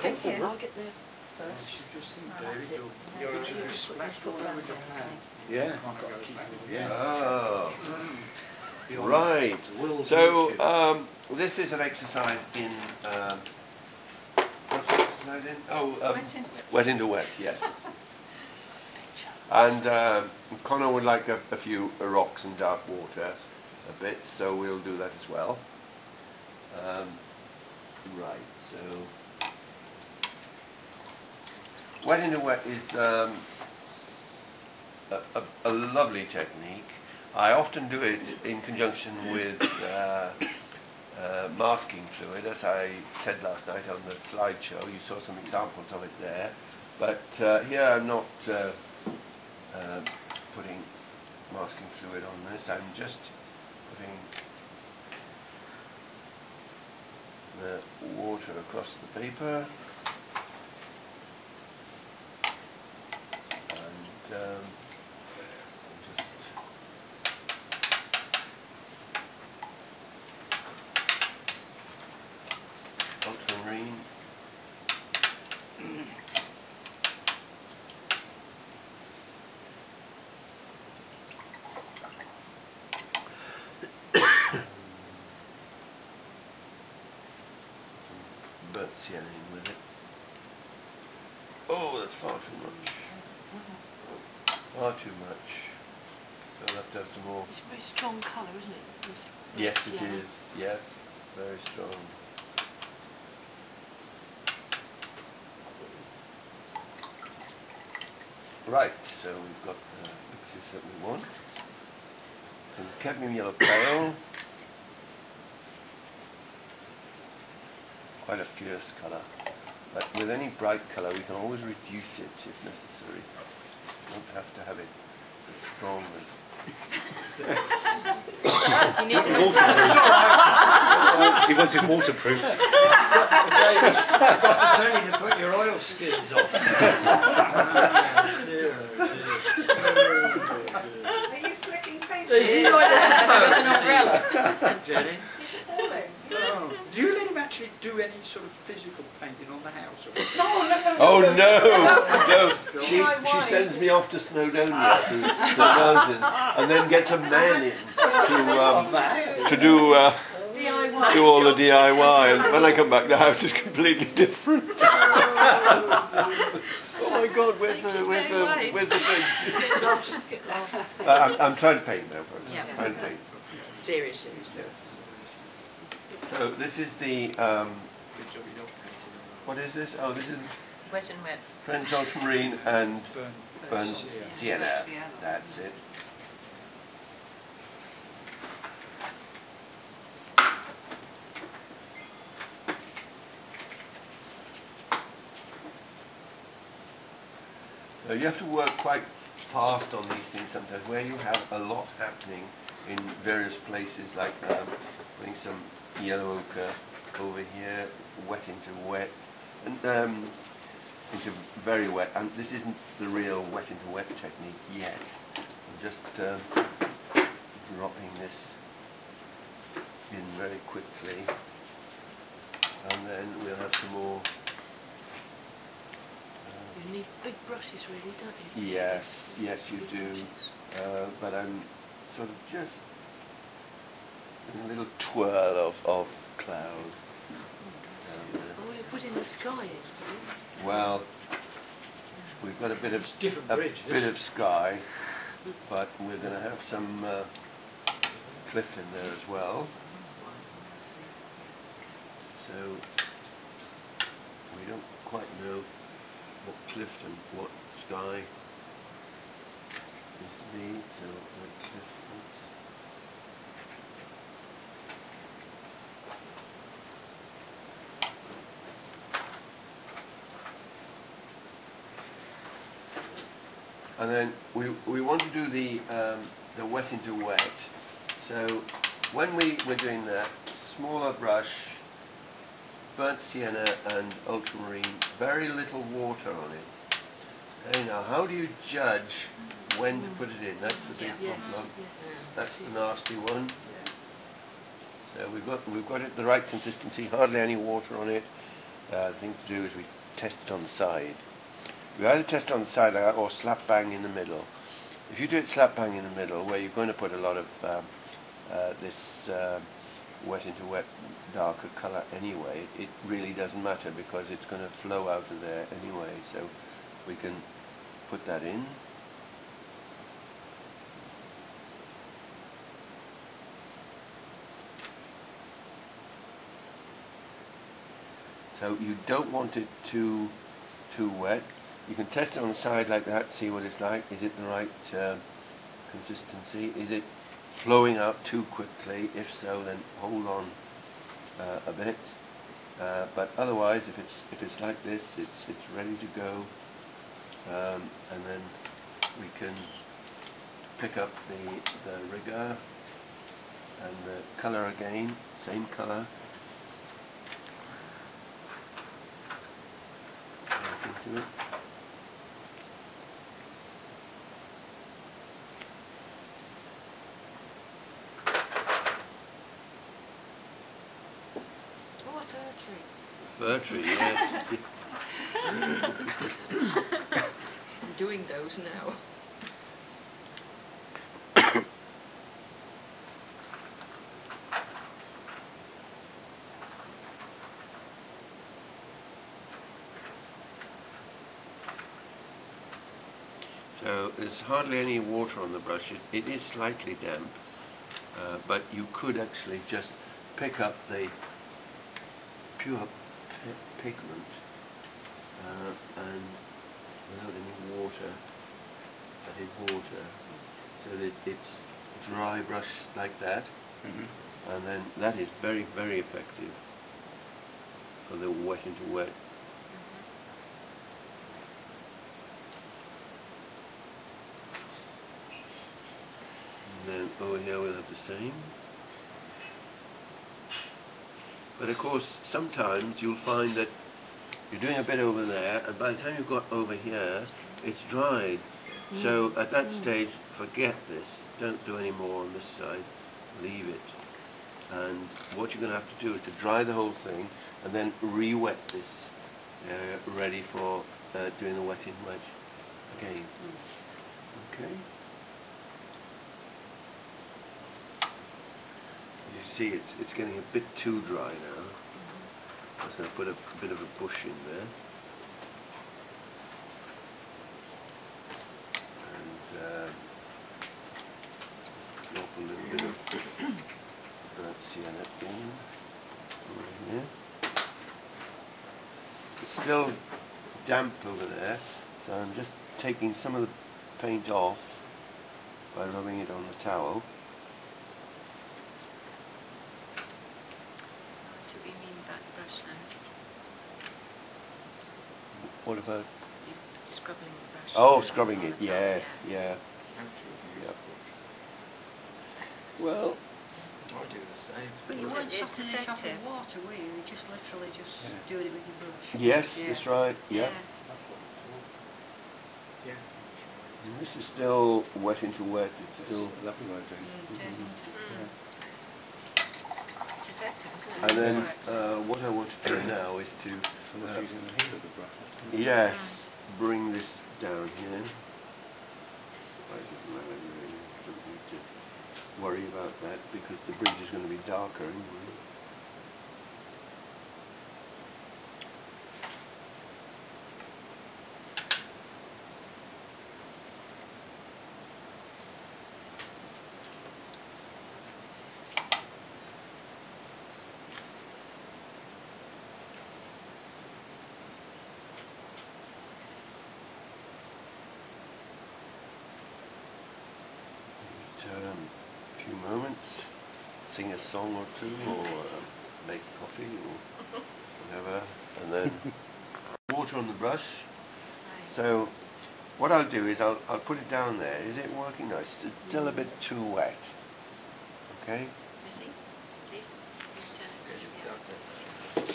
Get here. I'll get there first. You're introduced splashed all over your hand. Yeah. Yeah. Oh. Right. So this is an exercise in what's the exercise in? Oh, wet into wet. Yes. And Connor would like a few rocks and dark water a bit, so we'll do that as well. Right. So wet into wet is a lovely technique. I often do it in conjunction with masking fluid, as I said last night on the slideshow. You saw some examples of it there, but here I'm not putting masking fluid on this. I'm just putting the water across the paper and just ultramarine. Burnt sienna in with it. Oh, that's far too much. Far too much. So I'll have to have some more. It's a very strong colour, isn't it? This yes, it sienna. is. Yeah, very strong. Right, so we've got the mixes that we want. Some cadmium yellow pale. Quite a fierce colour. But with any bright colour we can always reduce it if necessary. You don't have to have it as strong as... You need He wants his waterproof. Dave, I've got to tell you to put your oil skins on. Are you flicking paint? Is he like There's an this? umbrella. Jenny? Is it falling? Oh. Do you let him actually do any sort of physical painting on the house? Or Oh no! No! She sends me off to Snowdonia, to the mountains, and then gets a man in to do all the DIY, and when I come back the house is completely different. Oh my God, where's the thing? I'm trying to paint now, folks. Yeah. Trying to paint. Seriously. So this is the what is this? Oh, this is Wet and wet. French ultramarine and burnt sienna. sienna. That's it. So you have to work quite fast on these things sometimes, where you have a lot happening in various places, like putting some yellow ochre over here, wet into wet, and into very wet. And this isn't the real wet into wet technique yet. I'm just dropping this in very quickly, and then we'll have some more. You need big brushes, really, don't you? Yes, yes, you do. But I'm sort of just a little twirl of cloud. Oh, you're putting the sky in. Well, we've got a bit of sky, but we're going to have some cliff in there as well. So we don't quite know what cliff and what sky is to be, so what cliff looks. And then we want to do the wet into wet. So when we're doing that, smaller brush, burnt sienna and ultramarine, very little water on it. Hey, now how do you judge when to put it in? That's the big problem. That's the nasty one. So we've got it the right consistency, hardly any water on it, the thing to do is we test it on the side. We either test it on the side like that or slap bang in the middle. If you do it slap bang in the middle, where you're going to put a lot of this wet into wet darker colour anyway, it really doesn't matter because it's going to flow out of there anyway, so we can put that in. So you don't want it too wet. You can test it on the side like that, see what it's like. Is it the right consistency? Is it flowing out too quickly? If so, then hold on a bit. But otherwise, if it's like this, it's ready to go. And then we can pick up the rigger and the colour again, same colour. Into it. Oh, a fir tree. Fir tree, yes. I'm doing those now. So there's hardly any water on the brush. It is slightly damp, but you could actually just pick up the pure pigment and without any water, added water, so that it's dry brush like that, and then that is very, very effective for the wet into wet. And then over here we'll have the same. But of course, sometimes you'll find that you're doing a bit over there, and by the time you've got over here, it's dried. So at that stage, forget this. Don't do any more on this side. Leave it. And what you're going to have to do is to dry the whole thing, and then re-wet this, ready for doing the wet in wet again. Okay. You see, it's getting a bit too dry now. I'm just going to put a bit of a bush in there. And let's drop a little bit of burnt sienna in over here. It's still damp over there, so I'm just taking some of the paint off by rubbing it on the towel. So we mean that brush now. What about? You're scrubbing the brush. Oh, scrubbing on it, the top, yes, yeah. Yep. Well, I do the same. But you It's weren't softening it off effective. with water, were you? You just literally just doing it with your brush. yes, Yeah. that's right, yeah. Yeah. And this is still wet into wet, it's still... Lovely way of doing It is, isn't it? It's effective, isn't it? And then Works. what I want to do now is to, Almost using the heel of the brush. yes, bring this down here. Well, it doesn't matter really, don't need to worry about that because the bridge is going to be darker anyway. A few moments, sing a song or two, or make coffee, or whatever, and then water on the brush. So what I'll do is I'll put it down there. Is it working? No, it's still a bit too wet. Okay, Missy, please. Turn it.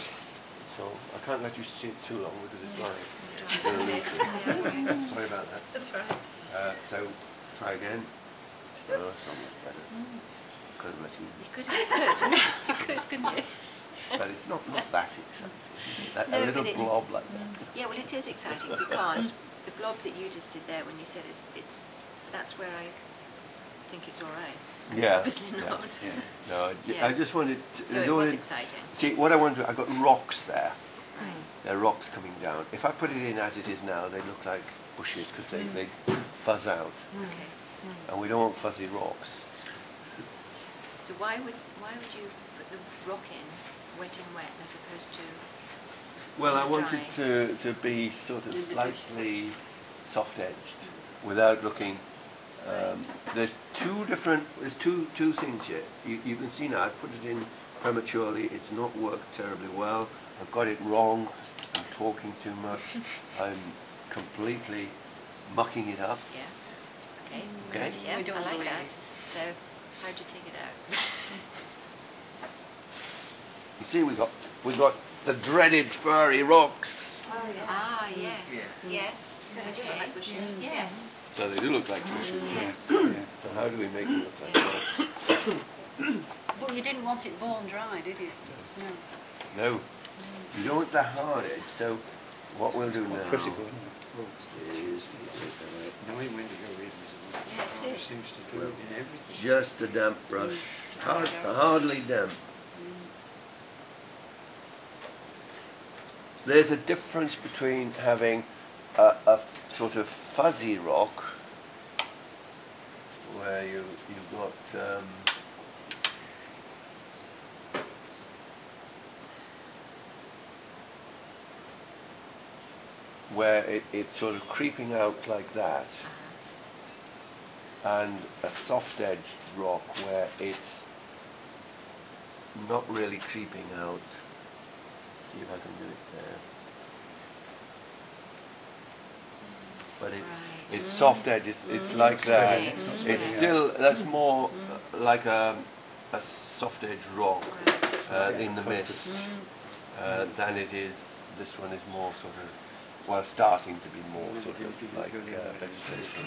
so I can't let you see it too long because it's Yeah, dry. it's gonna dry. Sorry about that. That's right. So try again. Oh, so much better. Could have let you. You could, you could, couldn't you? but it's not that exciting. That, No, a little but it's- blob like that. Yeah, well, it is exciting because the blob that you just did there when you said it's that's where I think it's all right. And it's Yeah, obviously yeah, not. No, Yeah. I just wanted to... So it was exciting. See, what I wanted to... I've got rocks there. Right. There are rocks coming down. If I put it in as it is now, they look like bushes because they fuzz out. Okay. And we don't want fuzzy rocks. So why would you put the rock in wet in wet as opposed to? Well, I Dry. wanted to be sort of slightly soft-edged without looking... there's two things here. You can see now, I put it in prematurely. It's not worked terribly well. I've got it wrong. I'm talking too much. I'm completely mucking it up. Yeah. Okay. Okay. Good. Yeah, We don't I like believe that. it. So how'd you take it out? You see, we got the dreaded furry rocks. Ah, yes. Yes. Okay. bushes. Yes. So they do look like bushes. Yes. So how do we make them look like rocks? Well, you didn't want it bone dry, did you? No. No, you don't want the hard edge. So what we'll do now Critical, isn't it? is Knowing when to go in is Yeah, it is. seems to do it in everything. just a damp brush, hardly damp. There's a difference between having a sort of fuzzy rock where you've got where it's sort of creeping out like that, and a soft-edged rock where it's not really creeping out. See if I can do it there. But it's soft edge. It's like that. Okay. It's still that's more like a soft edge rock in the mist than it is. This one is more sort of starting to be more sort of like vegetation.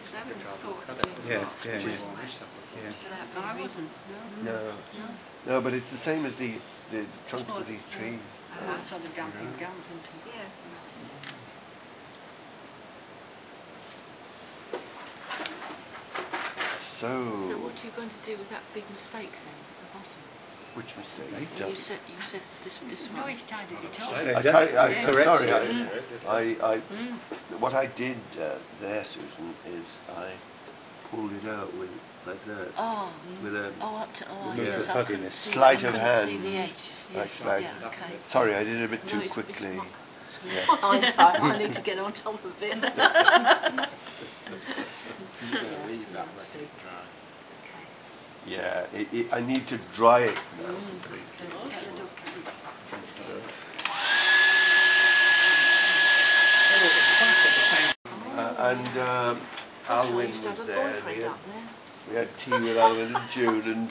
So I haven't thought of doing Yeah, rock yeah, wet yeah. for that I very reason. wasn't. No. No, but it's the same as the trunks of these trees. That's how the damping damp into. Yeah. So, So what are you going to do with that big mistake then at the bottom? which mistake? You said this No, one. he's tidied it up. Yeah, Sorry, correct. what I did there, Susan, is I pulled it out with like that, Oh, with a up to Remove yes, the I couldn't fuzziness. see, Sleight I of couldn't see hand. the edge. Yes, like- yeah, okay. Sorry, I did it a bit No, too it's quickly. my- Hindsight, I need to get on top of it. Leave that let See. it dry. Okay. Yeah, I need to dry it now completely. And Alwyn used to was have a there. boyfriend up there. We had tea with Alwyn and June, and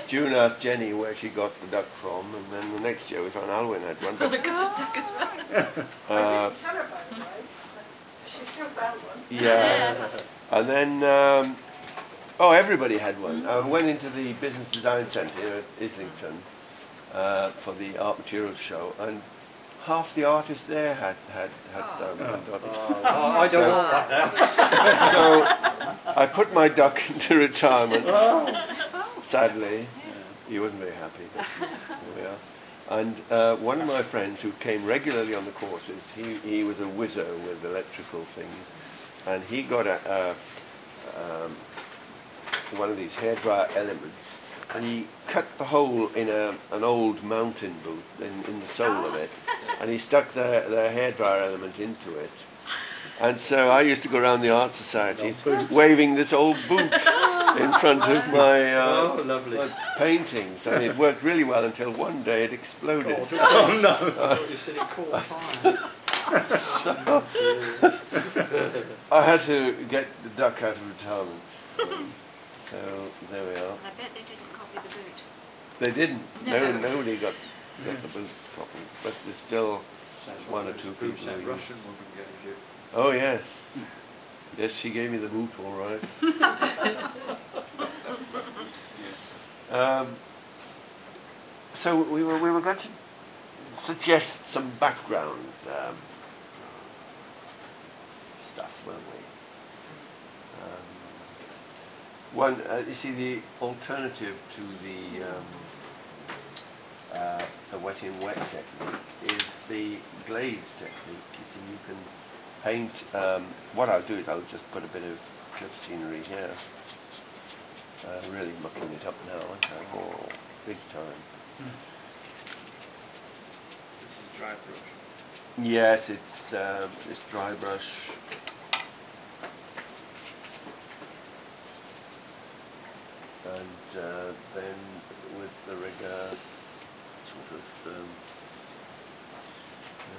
June asked Jenny where she got the duck from, and then the next year we found Alwyn had one. But, I didn't tell her by the way, but she still found one. yeah, and then everybody had one. I went into the Business Design Centre here at Islington for the art materials show, and half the artists there had them. I thought, I don't want that now. so I put my duck into retirement. Sadly, he wasn't very happy. But here we are. And one of my friends who came regularly on the courses, he was a whizzer with electrical things, and he got one of these hairdryer elements, and he cut the hole in an old mountain boot in the sole of it, and he stuck the hairdryer element into it. And so I used to go around the art societies waving this old boot in front of my, lovely. my paintings, and it worked really well until one day it exploded. Oh no! I thought you said it caught fire. So I had to get the duck out of retirement. So there we are. And I bet they didn't copy the boot. They didn't. No. Nobody got the boot properly, but there's still one or two Who's people. that who Russian use- woman gave you? Oh yes, yes, she gave me the boot all right. So we were going to suggest some background stuff, weren't we? One, you see, the alternative to the wet in wet technique is the glaze technique. You see, you can paint. What I'll do is I'll just put a bit of cliff scenery here. Really mucking it up now, aren't I? Oh, big time. This is dry brush. Yes, it's dry brush. And then with the rigger, sort of,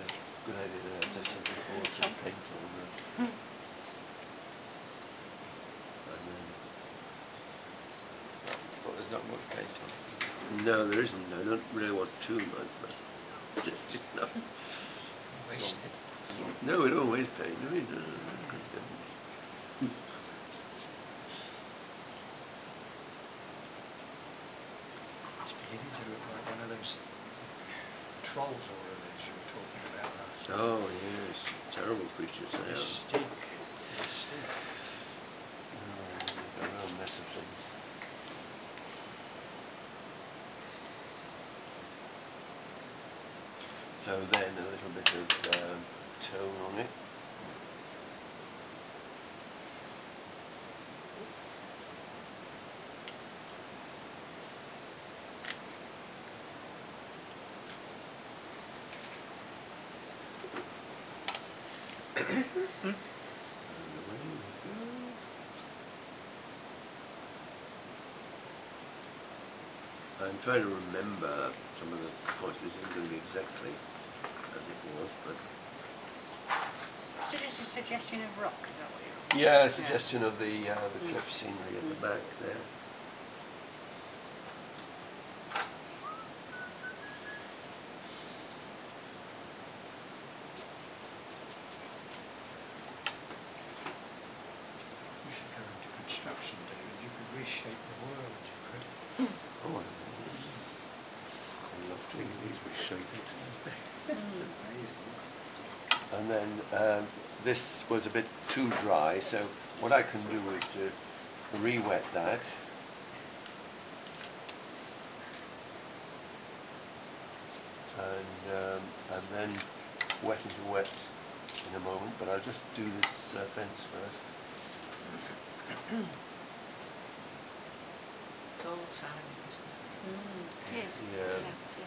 it's a good idea, as I said before, to paint on that. And then, But there's not much paint on it. no, there isn't. I don't really want too much, but just enough. No, we don't waste paint, do we? No, good goodness. It's beginning to look like one of those trolls or whatever it is you were talking about last time. Oh yes, terrible creatures they The are. stick. The stick. A real mess of things. So then a little bit of tone on it. I'm trying to remember some of the points. This isn't going to be exactly as it was, but So this is a suggestion of rock, is that what you're... yeah, a suggestion of the cliff scenery at the back there. You should go into construction, David. You could reshape the world, you could. Oh, I'd love to reshape it. It's amazing. And then this was a bit too dry, so what I can do is to re-wet that. And then wet into wet in a moment, but I'll just do this fence first. Cold time, isn't It is. Yeah. Yeah, it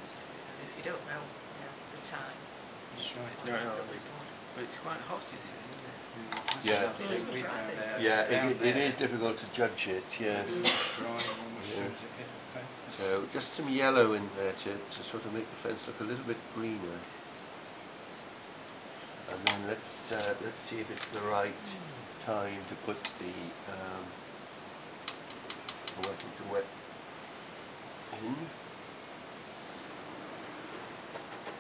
is. it? If you don't know the time, That's right. No, but it's quite hot in here, isn't it? Yeah. That's the thing we found out. Yeah, Down it there, is difficult to judge it, yes. it's drying almost as soon Yeah. as it hit the paint. So just some yellow in there to sort of make the fence look a little bit greener. And then let's see if it's the right time to put the wet into wet in.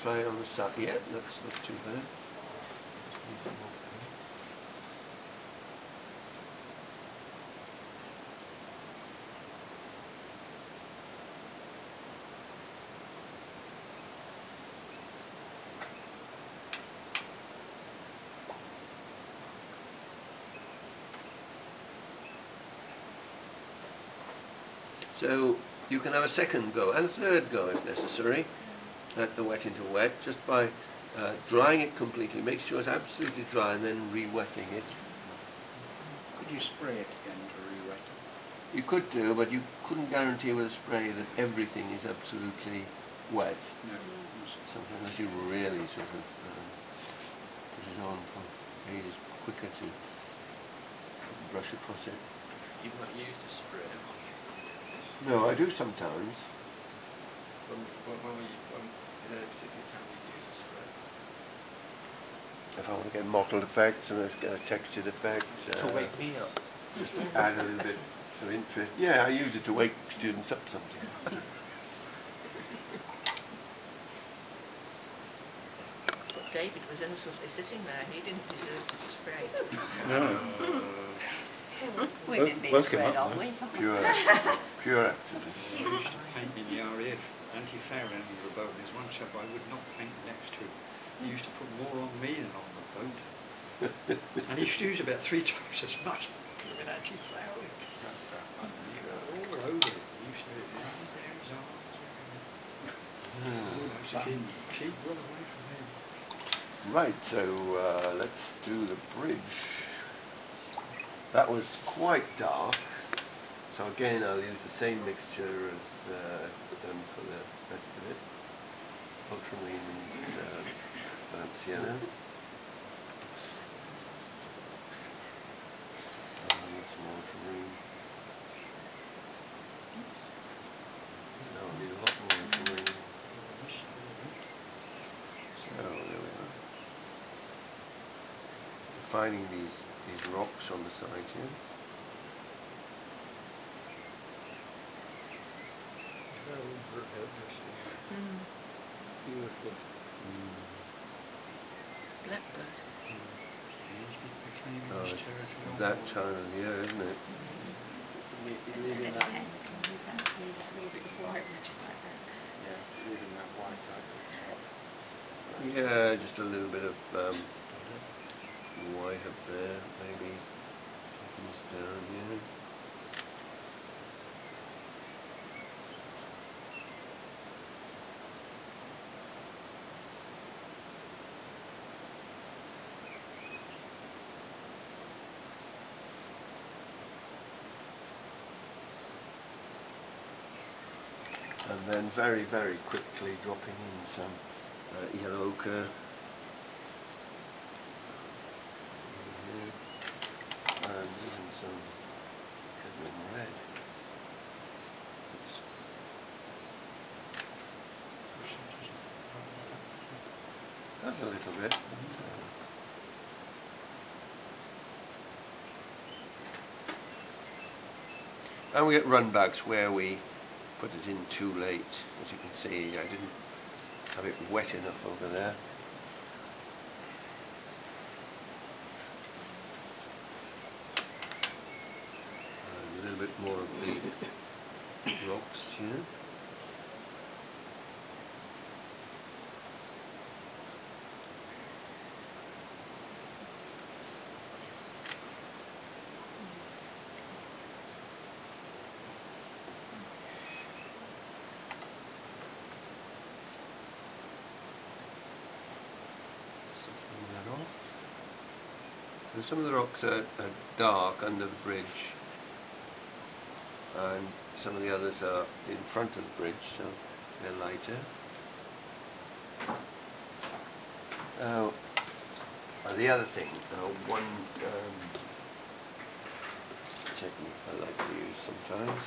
Try it on the side. Yeah, that's not too bad. Just need some more paint. So you can have a second go and a third go if necessary at the wet into wet, just by drying it completely. Make sure it's absolutely dry and then re-wetting it. Could you spray it again to re-wet it? You could do, but you couldn't guarantee with a spray that everything is absolutely wet. No. Sometimes you really sort of put it on for ages quicker to brush across it. You've not used a spray. No, I do sometimes. Is there a particular time you use a spray? If I want to get mottled effects and get a textured effect. To wake me up. Just to add a little bit of interest. Yeah, I use it to wake students up sometimes. but David was innocently sitting there. He didn't deserve to be sprayed. No. We've been Woke him spread, up, aren't we? Pure accident. You used to paint in the RAF anti-fouling under the boat. There's one chap I would not paint next to. He used to put more on me than on the boat. And he used to use about 3 times as much blooming anti-fouling. Sounds about All over it. He used to run down his arms. I used to keep well away from him. Right, so let's do the bridge. That was quite dark, so again I'll use the same mixture as I've done for the rest of it. Ultramarine and burnt sienna. Some ultramarine. No, I need a lot more ultramarine. So there we are. Finding these rocks on the side here. Beautiful. Blackbird. Oh, it's that time of year, isn't it? Just get a pen, you can use that, leave that little bit of white, just like that. Yeah, leaving that white side of the top. Yeah, just a little bit of white up there, maybe taking this down here. And then very, very quickly dropping in some yellow ochre. And even some cadmium red. That's a little bit. And we get runbacks where we put it in too late. As you can see, I didn't have it wet enough over there. And a little bit more of the rocks here. And some of the rocks are dark under the bridge, and some of the others are in front of the bridge, so they're lighter. The other thing, one technique I like to use sometimes.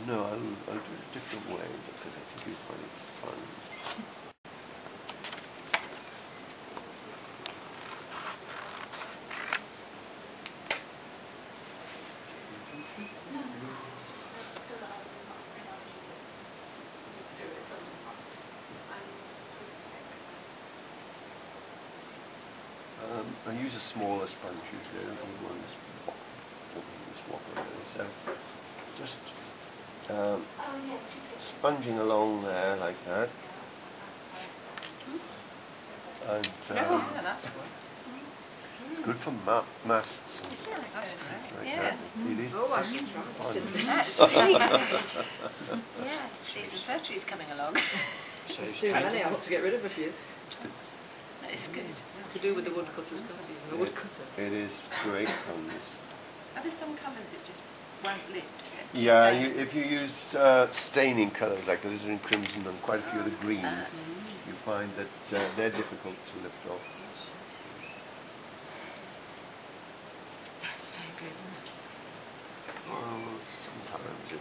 No, I'll do it a different way because I think you'll find it fun. I use a smaller sponge usually, I don't need one this whopper really, so just sponging along there like that. And Yeah, that's good. it's good for masts and It's things like that. like Yeah. that. It is Oh, I fun. That's really good. Yeah, see some fir trees coming along. There's too many, I want to get rid of a few. It's good. Could do with the woodcutter's cutting. A woodcutter. It is great fun. This. Are there some colours that just won't lift? Yeah, if you use staining colours like alizarin crimson and quite a few of the greens, you find that they're difficult to lift off. That's very good, isn't it? Well, sometimes it,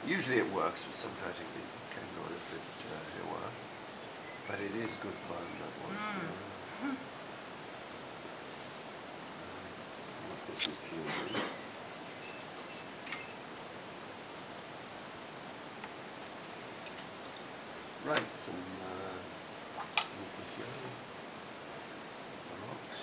usually it works, but sometimes it can go a little bit haywire. But it is good fun, that one. What this is doing. Right, some rocks.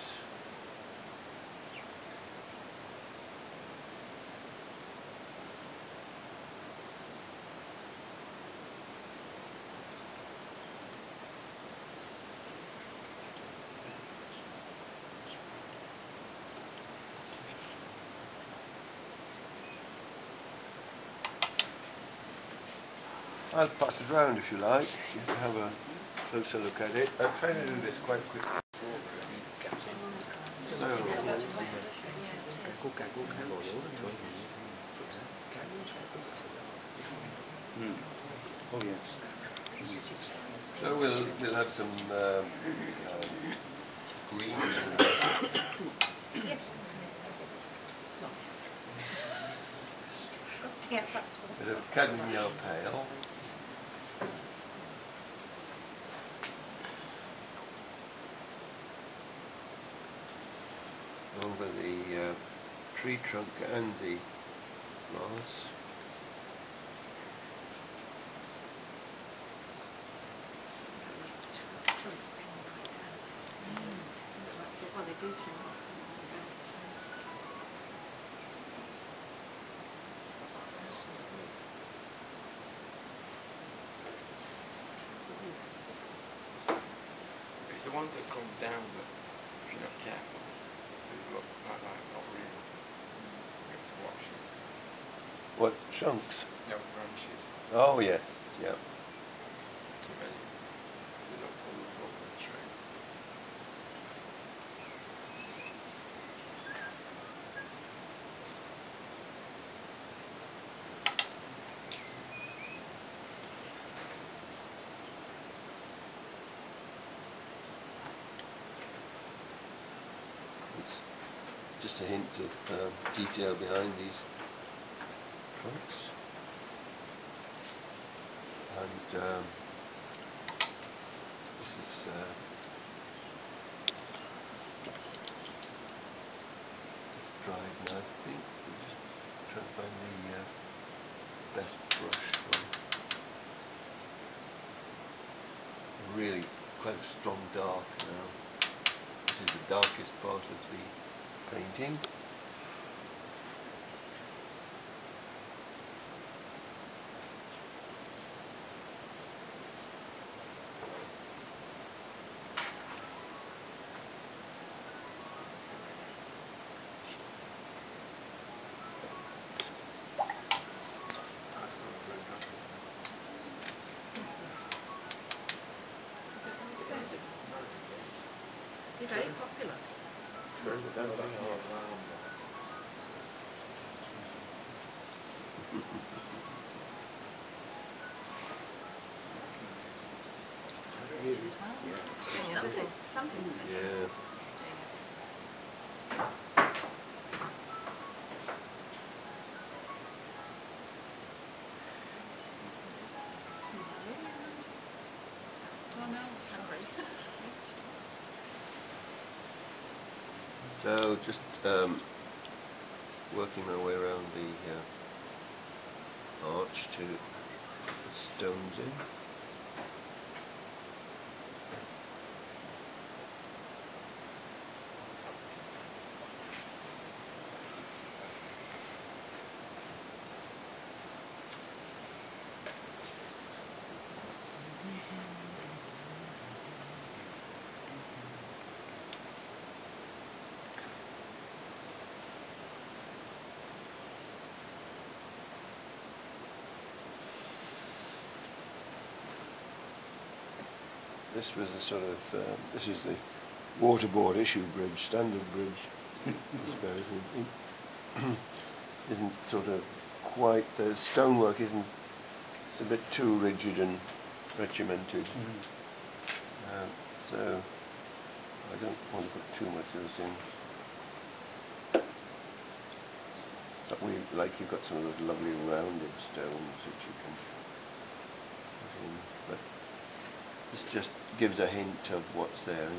I'll pass it round if you like. You can have a closer look at it. I'm trying to do this quite quickly. So, Oh yes. so we'll have some green and Yeah, it's at school. bit of cadmium yellow pale. Over the tree trunk and the moss. Well, they do seem It's the ones that come down that, if you're not careful, they look like not real. You have to watch them. What, chunks? No branches. Oh yes, yeah. So they look colourful on the tree. It's just a hint of detail behind these trunks. And this is it's dried now, I think. We'll just try and find the best brush one. Really quite a strong dark now. This is the darkest part of the painting. You're very popular. something's Yeah. So just working my way around the arch to put stones in. This was a sort of, this is the waterboard issue bridge, standard bridge, I suppose. It isn't sort of quite, the stonework isn't, it's a bit too rigid and regimented. So I don't want to put too much of this in. But you've got some of those lovely rounded stones which you can put in. But this just gives a hint of what's there anyway.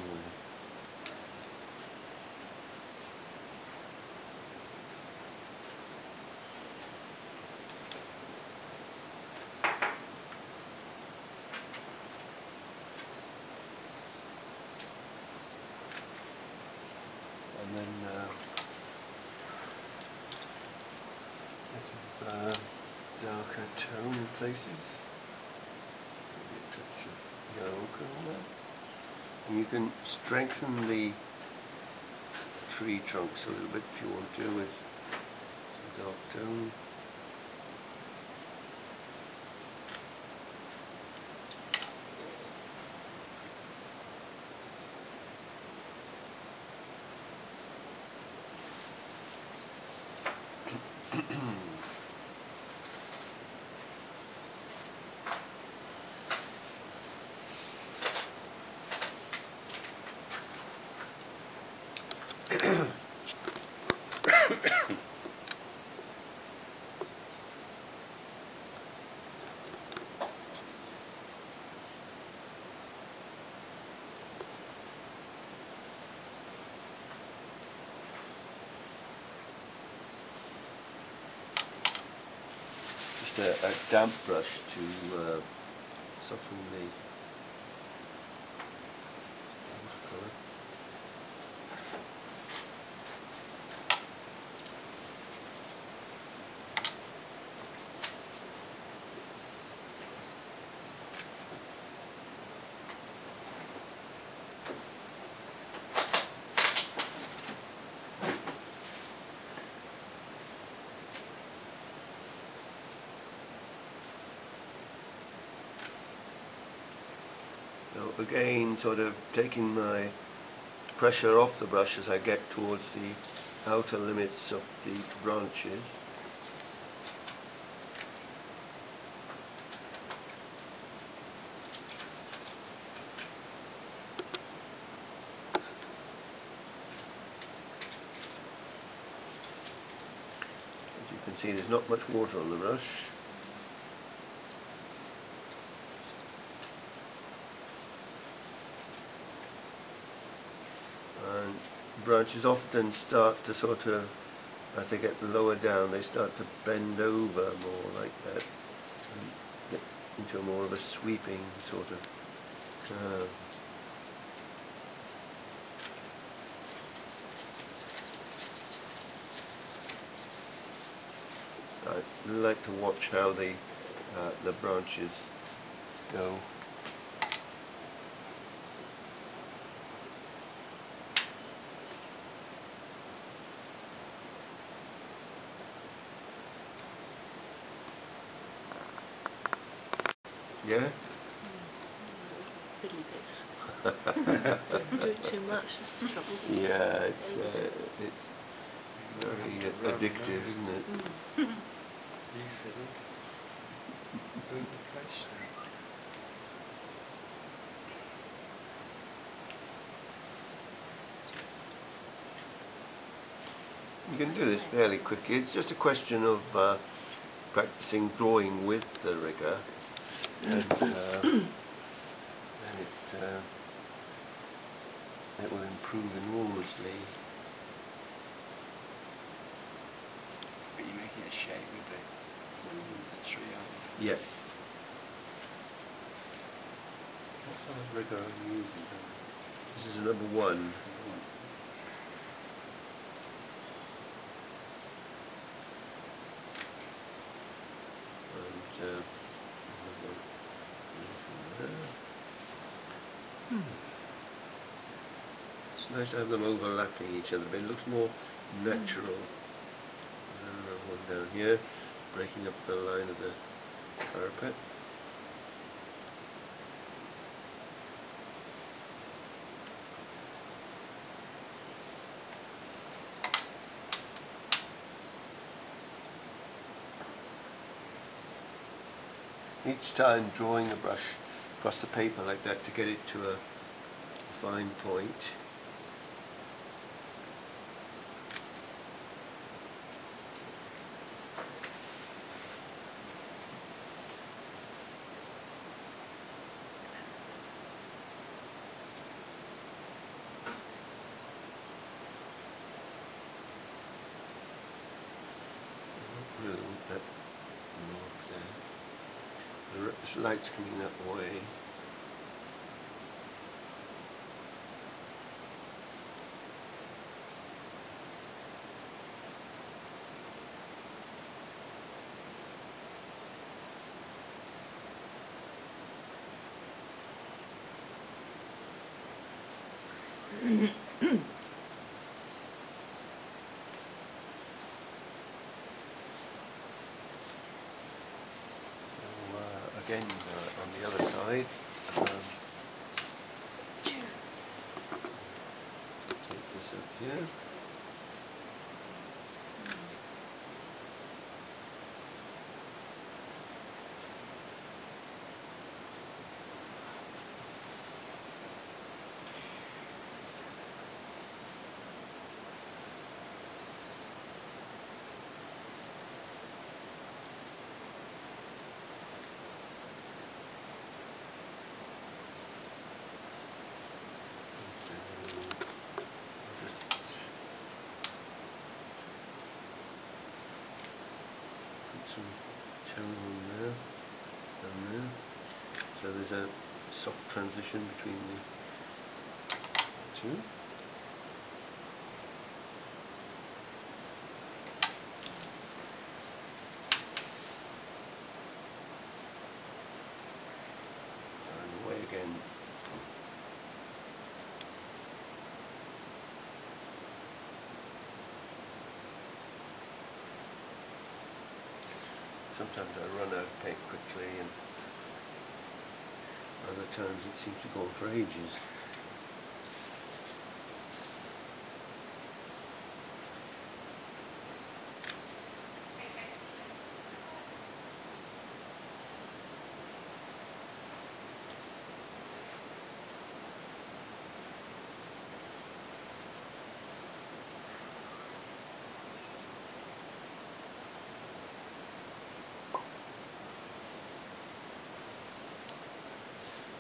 And then a bit of darker tone in places. Maybe a touch of yellow ochre on there. And you can strengthen the tree trunks a little bit if you want to with some dark tone. Just a damp brush to soften the watercolour. So again, sort of taking my pressure off the brush as I get towards the outer limits of the branches. As you can see, there's not much water on the brush. And branches often start to sort of, as they get lower down, they start to bend over more like that and get into more of a sweeping sort of curve. I like to watch how the branches go. Yeah? Fiddly bits. Don't do it too much, that's the trouble. Yeah, it's very addictive, isn't it? You fiddled. Burn the place down. You can do this fairly quickly. It's just a question of practicing drawing with the rigger, and then it will improve enormously. But you're making a shape with the tree, aren't you? Yes. What size rigger are you using? This is a number 1. It's nice to have them overlapping each other, but it looks more natural. And another one down here, breaking up the line of the parapet. Each time drawing the brush across the paper like that to get it to a fine point. Really want that mark there. The light's coming that way. Again, on the other side, take this up here. So there's a soft transition between the two. And away again. Sometimes I run out of paint quickly, and other times it seems to go on for ages.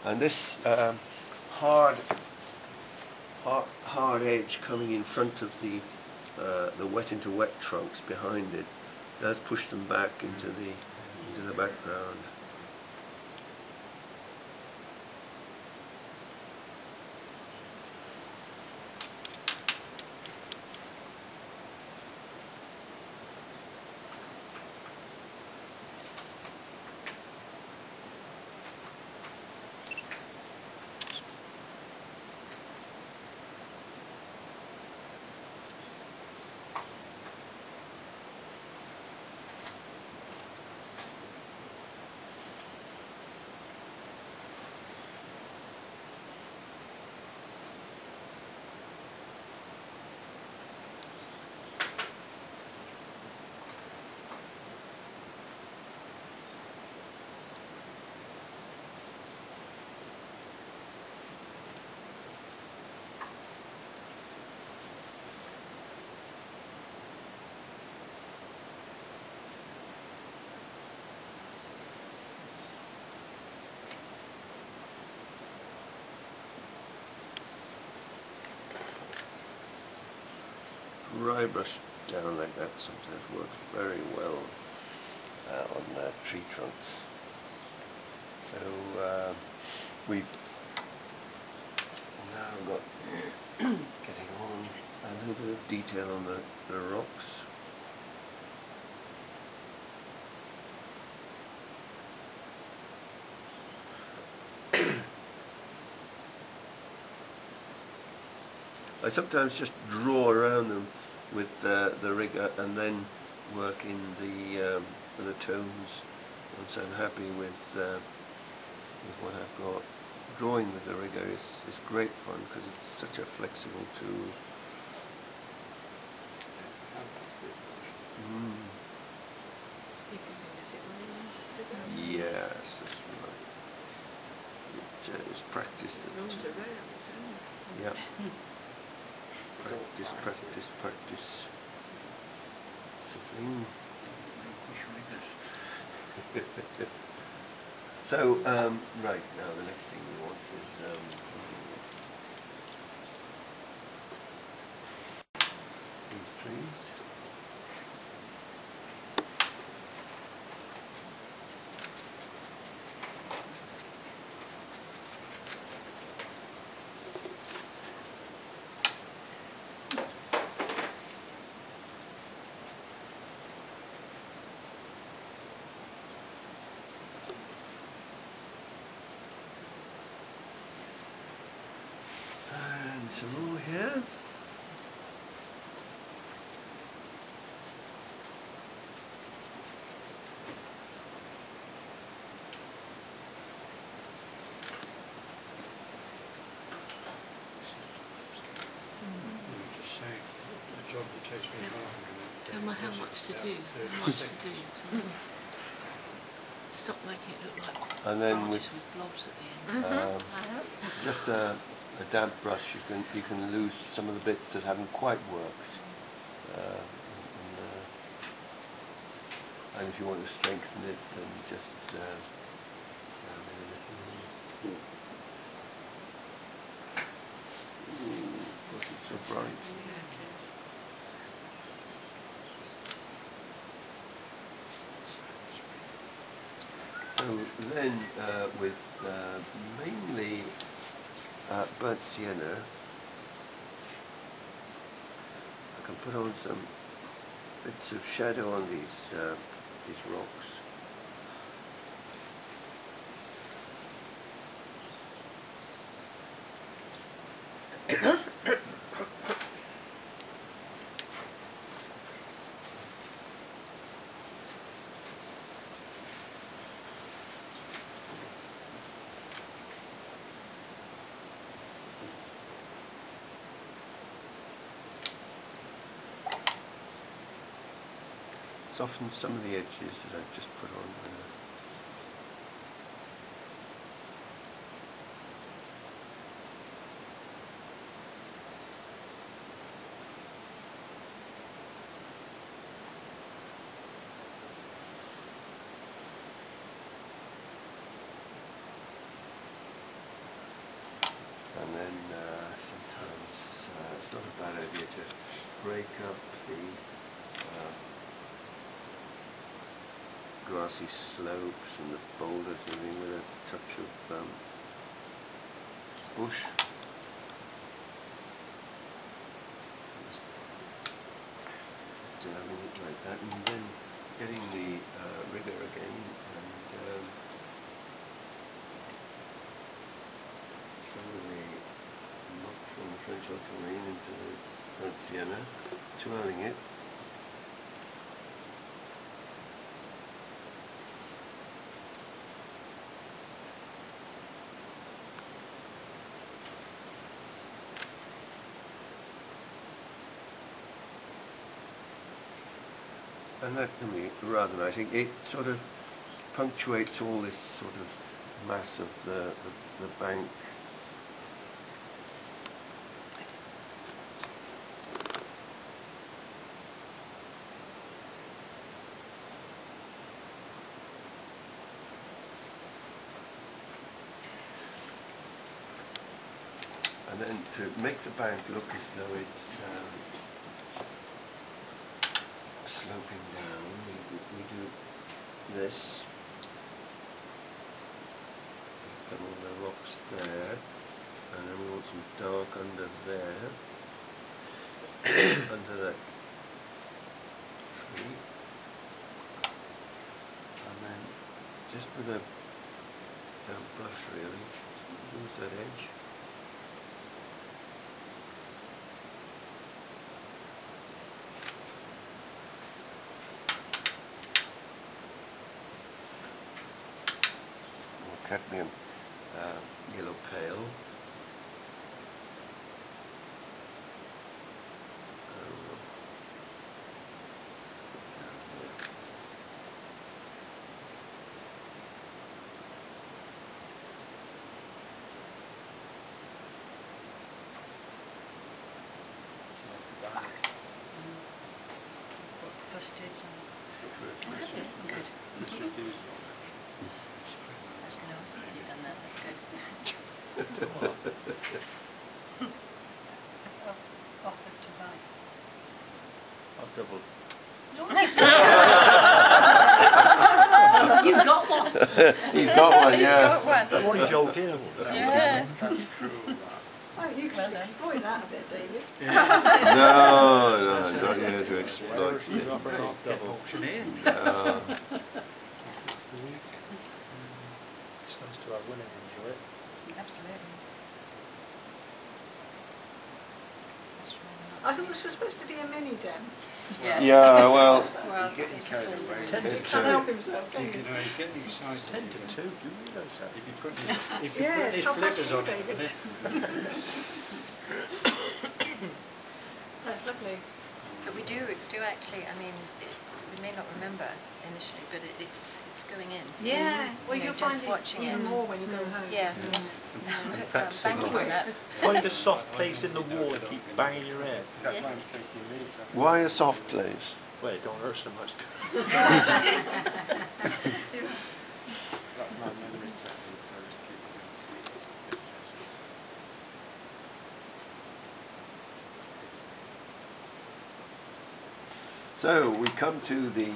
And this hard edge coming in front of the wet into wet trunks behind it does push them back into the background. Dry brush down like that sometimes works very well on tree trunks. So we've now got getting on a little bit of detail on the rocks. I sometimes just draw around them with the rigger and then work in the tones once I'm happy with what I've got. Drawing with the rigger is great fun because it's such a flexible tool. It's a fantastic brush. You can use it when you want it to go. Yes, that's right. It is practice. It runs around its own. Yeah. Practice, practice, practice. Something. So, right, now the next thing we want is these trees. And some more here. Just saying, the job that takes me half an hour. How much to do? How much to do? Stop making it look like And then branches with with blobs at the end. just a damp brush, you can lose some of the bits that haven't quite worked. And if you want to strengthen it, then just was it so bright? So then with mainly burnt sienna, I can put on some bits of shadow on these rocks. Soften some of the edges that I've just put on there. And then sometimes it's not a bad idea to break up the grassy slopes and the boulders and everything with a touch of bush. Just dabbing it like that, and then getting the rigger again and some of the muck from the French ultramarine into the burnt sienna, twirling it. And that can be rather nice. It sort of punctuates all this sort of mass of the bank. And then to make the bank look as though it's sloping down, we do this. Put all the rocks there, and then we want some dark under there, under that tree, and then just with a damp brush really, use that edge. Cadmium yellow pale. First stage. Good. I was going to ask if you'd done that. That's good. I've offered to buy. I've doubled. You've got one. He's got one, He's yeah. got one. What is old in Yeah. That's true. Oh, you can exploit that a bit, David. No, not here to exploit it. Auctioneer. No. It's nice to have one and enjoy it. Absolutely. That's really I thought this was supposed to be a mini den. Yeah, well, Well, He's getting carried away. Ten to He It's, can't two. help himself, can You he? know, he's getting excited. 10 to 2, do you realise that? If you put if you Yeah, put these top flippers notch, on David. it, That's lovely. But we do actually, I mean, we may not remember initially, but it's going in. Yeah, well, You know, you'll find just it watching even it. more when you go home. Yeah, yes. Practicing Banking on that. Find a soft place in the wall and keep banging your head. That's Yeah. why I'm taking these. why a soft place? Well, it don't hurt so much. That's my memory technique, so I just keep going to see what's on pictures. So we come to the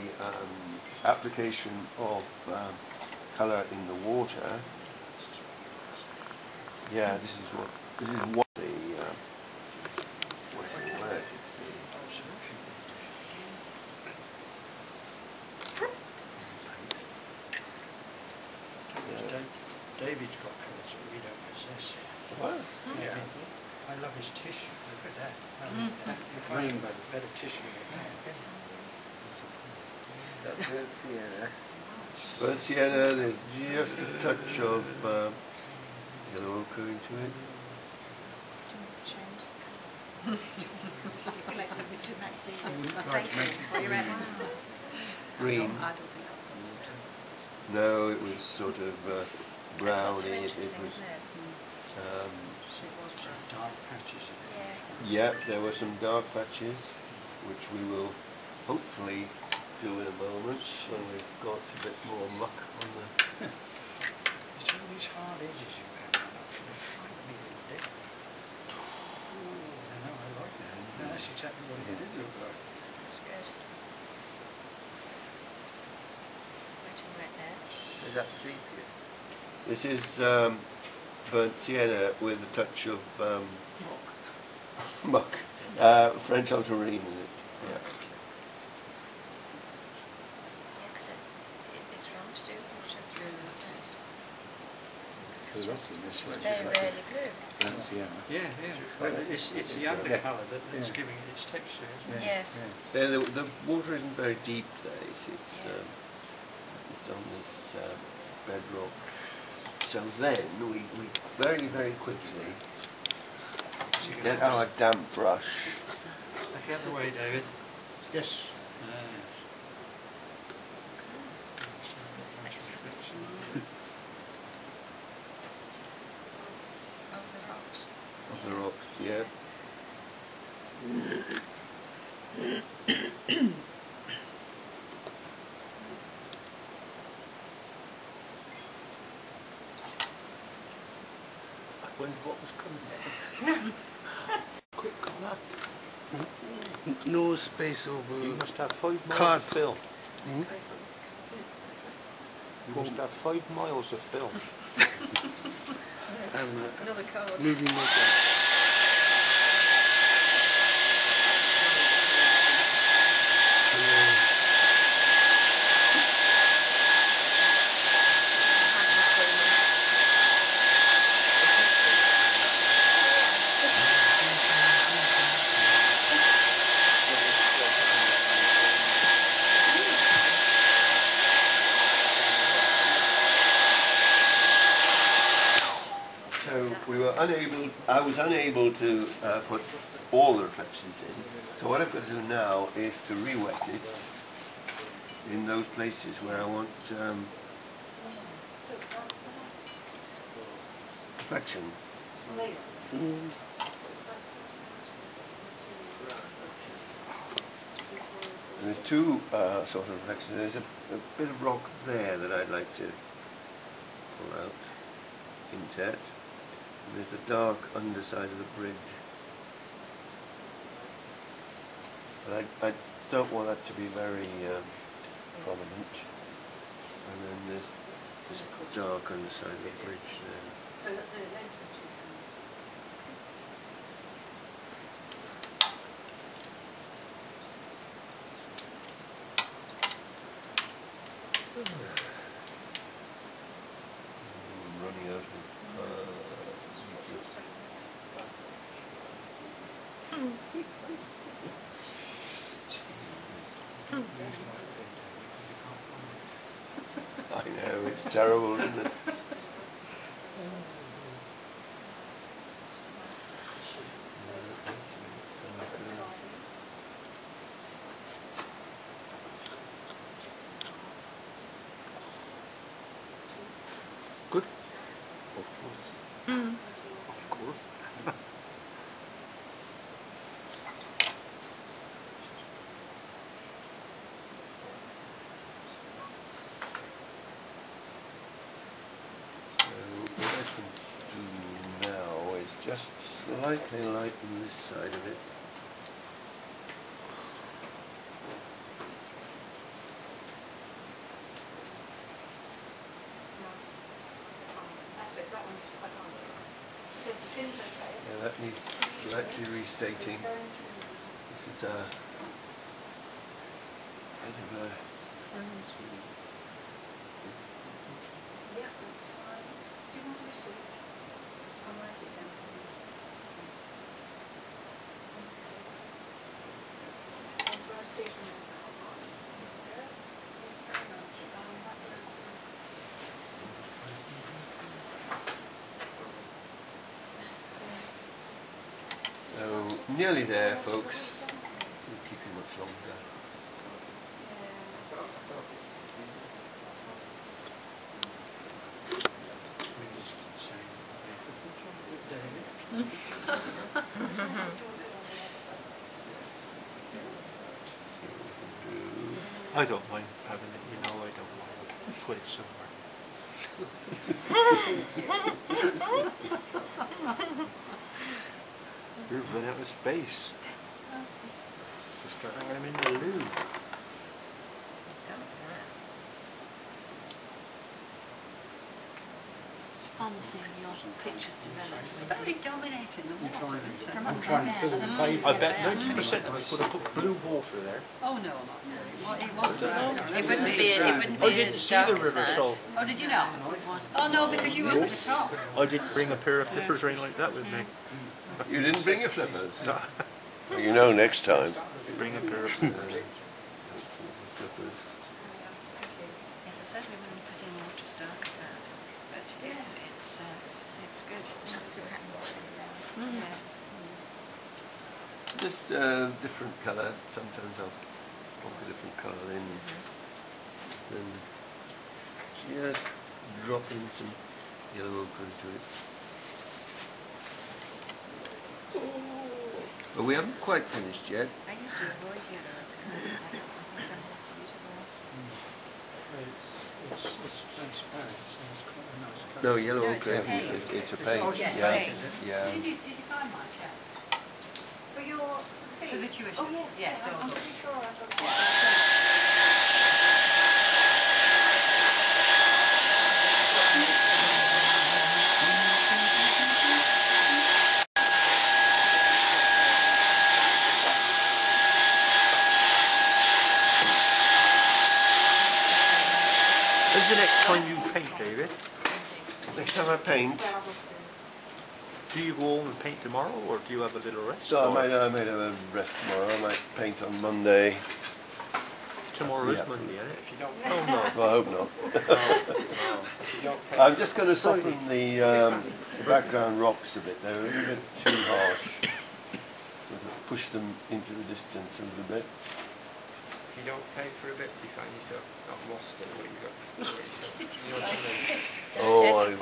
application of colour in the water. Yeah, this is what the word it's the David's got colours that we don't possess. what? Yeah. I love his tissue. Look at that. You find better tissue than that. That's it, Sienna. Burnt sienna, there's just a touch of yellow ochre into it. Stipulate something to match the Like make it while you're at it. Green. I don't think that's going to stay. No, it was sort of That's browny. what's so It interesting, was. isn't it? It was some brown. dark patches in it. Yeah. Yeah, there were some dark patches, which we will hopefully do in a moment when we've got a bit more muck on the. It's all these hard edges you have on that. They frighten me to death. I know, I like that. No, that's exactly what it did look like. That's good. Wet and wet there. Is that sepia? This is burnt sienna with a touch of muck, French ultramarine in it. Yeah. Yeah, because it's wrong to do water through, isn't it? Blue, It's isn't it? just very rarely blue. Burnt sienna. Yeah, yeah. Well, it's the undercolour that's giving it its texture, isn't it? Yes. The water isn't very deep there. It's on this bedrock. So then we very, very quickly get our damp brush. Back out the way, David. Yes. Over the rocks. Of the rocks, yeah. I wondered what was coming. Quick colour. No space over. You must have 5 miles Cut. of film. You must have 5 miles of film. Another card. Moving my gun. So I was unable to put all the reflections in. So what I've got to do now is to re-wet it in those places where I want reflection. And there's two sort of reflections. There's a bit of rock there that I'd like to pull out, hint at. And there's the dark underside of the bridge. But I don't want that to be very prominent. And then there's this dark underside of the bridge there. So that the lens would shoot I'm running out of I know, it's terrible, isn't it? Good. Of course. Of course. So what I can do now is just slightly lighten this side of it. that one's quite hard. Because the pin's okay. Yeah, that needs slightly restating. This is a bit of a... Yeah, that's fine. Do you want a receipt? I'll write it down for you. Okay. Authorised fees from the card. There we go. Thank you very much. I'll have a look. So, nearly there, folks. Won't keep you much longer. I don't mind having it, you know, I don't mind. Put it somewhere. You're running out of space. Just start hanging them in the loo. Come to that. It's fun seeing your pictures develop. Very dominating the water. I'm trying to fill the space. I bet 90% of us would have put blue water there. Oh no, I'm not. Well, it wasn't around. It wouldn't be. It wouldn't be I didn't as see dark the as river, that. so Oh, did you not? Oh no, because you were over the top. I didn't bring a pair of flippers or anything like that with me. You didn't bring your flippers? Well, you know next time. Bring a pair of flippers. Flippers. Yes, I certainly wouldn't put in water as dark as that. But it's good. That's what happened. Yes. Just different colour. Sometimes I'll pop a different colour in. Then just drop in some yellow ochre into it. But we haven't quite finished yet. I used to avoid yellow ochre. I don't think I want to use it all. It's transparent, so it's quite a nice colour. No, yellow No, it's ochre. a paint. It's a paint. Oh, it's a Yeah. paint. Yeah. Did you find my check? For your fee? For the tuition? Oh yes, Yes, I'm oh, pretty sure I've got it. When's the next time you paint, David? Next time I paint, Do you go home and paint tomorrow, or do you have a little rest? so or- I might have a rest tomorrow. I might paint on Monday. Tomorrow is Yeah. Monday, isn't it? If you don't Oh no. Well, I hope not. if you don't pay, I'm just going to soften the background rocks a bit. They're a little bit too harsh. Sort of push them into the distance a little bit. if you don't pay for a bit, you find yourself not lost in what you got. You know what I mean?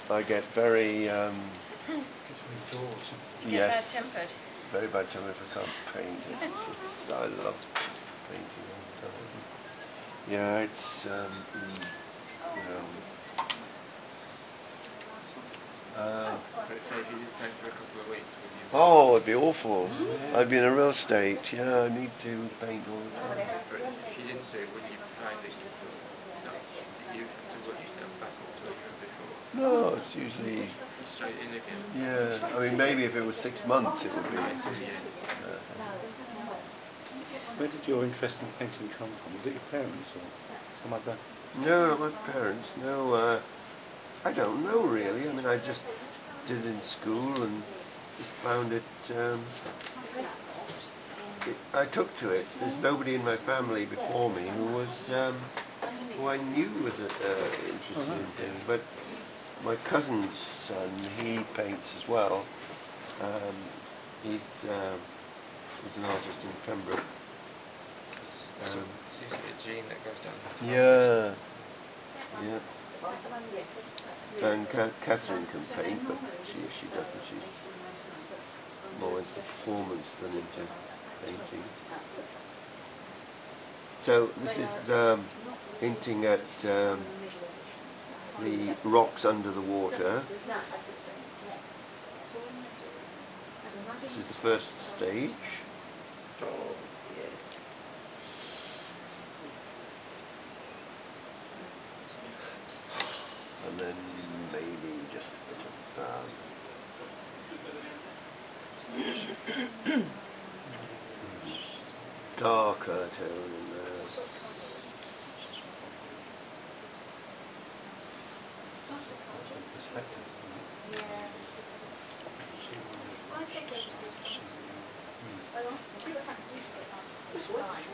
Oh, I get very Because with doors. Get yes, bad-tempered. very bad temper if I can't paint. I love painting all the time. Yeah, it's But say if you didn't pay for a couple of weeks, would you? oh, it'd be awful. I'd be in a real state. Yeah, I need to paint all the time. But if you didn't do it, would you find that you thought, no, that you had to put yourself back up to where you were before? No, it's usually Straight in again. yeah. I mean, maybe if it was 6 months, it would be. Where did your interest in painting come from? Was it your parents or some other? No, not my parents. No, I don't know really. I mean, I just did it in school and just found it. I took to it. There's nobody in my family before me who was who I knew was interested in painting. But my cousin's son, he paints as well. He's an artist in Pembroke. So it's usually a gene that goes down. Yeah, yeah. And Catherine can paint, but she doesn't. She's more into performance than into painting. So this is hinting at the rocks under the water. This is the first stage. And then maybe tone in there. Perspective. Yeah. I think it was well, see what happens usually if side.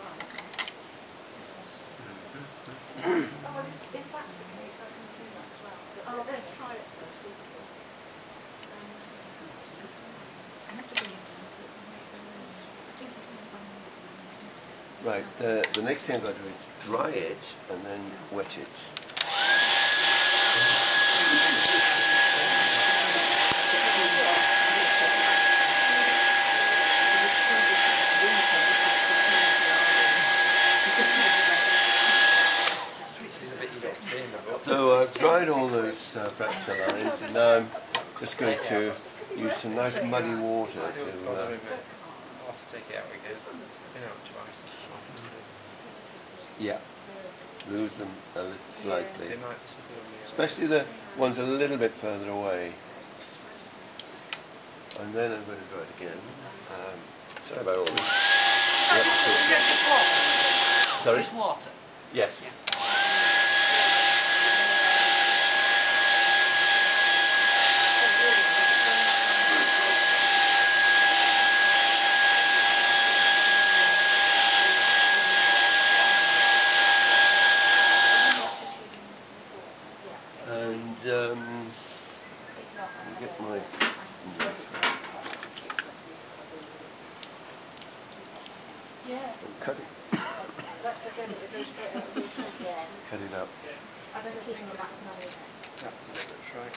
Oh, if that's the case, I can do that as well. But let's try it first. See what I have to bring it down so it can make the room. I think I can find it. Right, the next thing I've got to do is dry it and then wet it. So I've dried all those fracture lines, and now I'm just going to use some nice muddy water to... I'll have to take it out because you know it dries. yeah, lose them a little slightly. There might be something on the Especially the ones a little bit further away. And then I'm going to dry it again. Sorry about all this. Sorry? It's water. Yes. Yeah. And get my Yeah, cut it, that's again, it goes straight out of the yeah. cut it up. I don't think that's money. That's a bit right.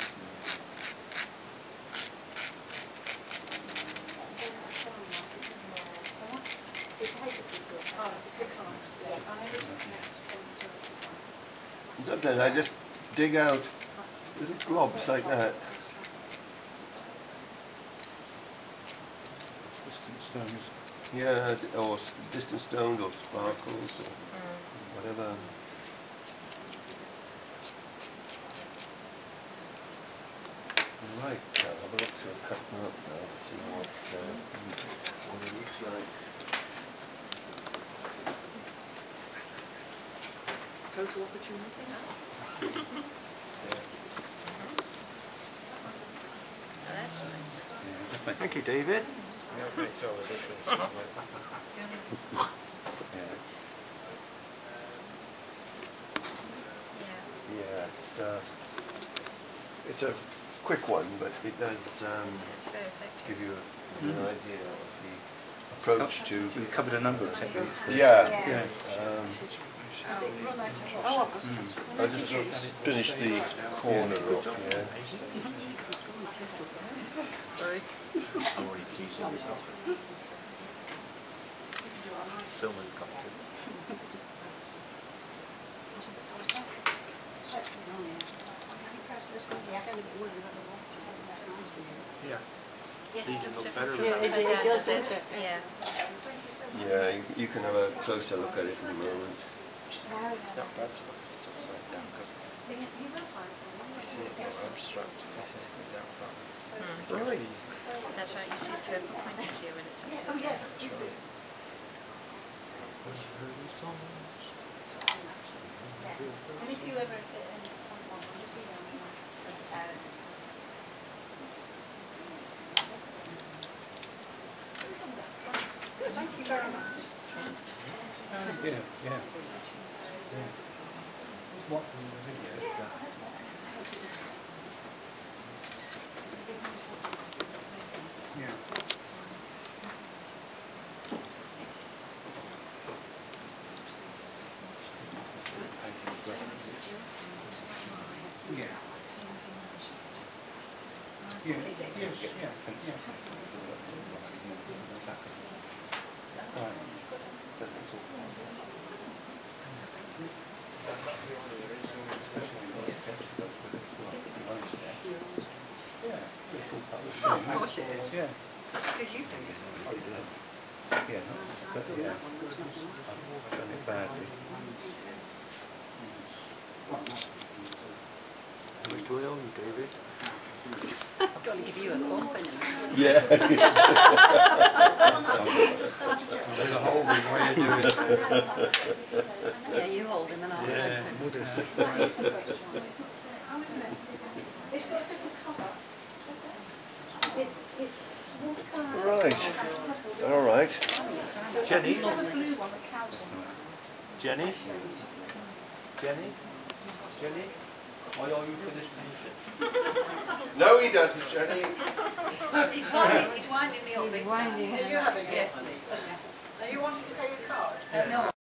Sometimes I just dig out little globs like that. Distant stones. Yeah, or distant stones or sparkles or whatever. Right, I'll have a look through a cut them up now to see what it looks like. Photo opportunity now. Oh, that's nice. Thank you, David. Yeah, it makes all the difference. Yeah. Yeah, it's a quick one, but it does It's very effective. give you an idea of the approach to. We covered a number of techniques there. Yeah. Yeah. I'll just finish the corner off here. Sorry. I'm already teasing myself. Filming country. Yeah. Yes, These it looks look different better from than upside down, does, doesn't doesn't it? Yeah. Yeah, you can have a closer look at it in a moment. It's not bad to look at it upside down because you see it more abstract. It's out backwards. Right. That's right, you see the focal point easier when it's upside down. That's right. And if you ever hit any point one, you see them. Thank you very much. Yeah. What in the video? Yeah. Yeah. Yeah. Right. Of course it is. Yeah. Because you think it's Yeah, but yeah, I've done it badly. How much do I owe you, David? got to give you a company. Yeah. There's a whole big way of doing it. Yeah, you hold him and I'll Yeah, help him. modest. It's got a different colour. It's watercolour. Right. All right. Jenny? It's got a blue one that cows on. Jenny? Jenny? Jenny? Why are you for this patient? No, he doesn't, Jenny. He's winding me up. He's winding Are you having it? Yes, please. Are you wanting to pay your card? No.